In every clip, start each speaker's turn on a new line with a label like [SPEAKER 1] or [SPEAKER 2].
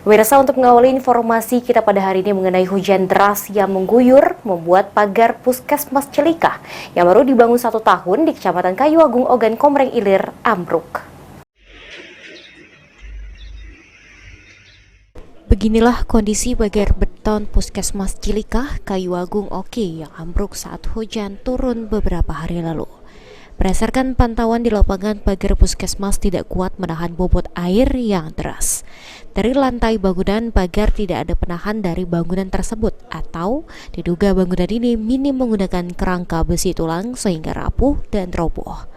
[SPEAKER 1] Pemirsa, untuk mengawali informasi kita pada hari ini mengenai hujan deras yang mengguyur membuat pagar Puskesmas Cilikah yang baru dibangun 1 tahun di Kecamatan Kayu Agung Ogan Komering Ilir ambruk. Beginilah kondisi pagar beton Puskesmas Cilikah Kayu Agung Oke yang ambruk saat hujan turun beberapa hari lalu. Berdasarkan pantauan di lapangan, pagar puskesmas tidak kuat menahan bobot air yang deras. Dari lantai bangunan, pagar tidak ada penahan dari bangunan tersebut, atau diduga bangunan ini minim menggunakan kerangka besi tulang sehingga rapuh dan roboh.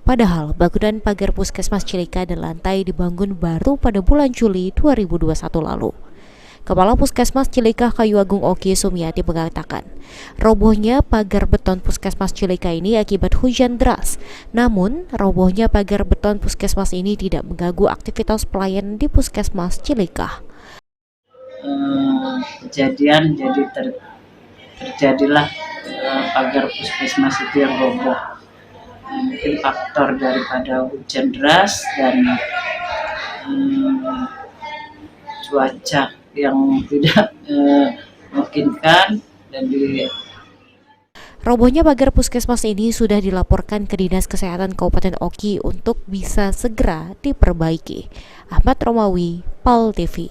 [SPEAKER 1] Padahal bangunan pagar puskesmas Cilikah dan lantai dibangun baru pada bulan Juli 2021 lalu. Kepala Puskesmas Cilikah Kayu Agung Oke Sumiati mengatakan, robohnya pagar beton Puskesmas Cilikah ini akibat hujan deras. Namun, robohnya pagar beton Puskesmas ini tidak mengganggu aktivitas pelayanan di Puskesmas Cilikah.
[SPEAKER 2] Kejadian jadi terjadilah pagar Puskesmas itu yang roboh. Mungkin faktor daripada hujan deras dan cuaca yang tidak memungkinkan dan
[SPEAKER 1] Robohnya pagar puskesmas ini sudah dilaporkan ke Dinas Kesehatan Kabupaten Oki untuk bisa segera diperbaiki. Ahmad Romawi, PAL TV.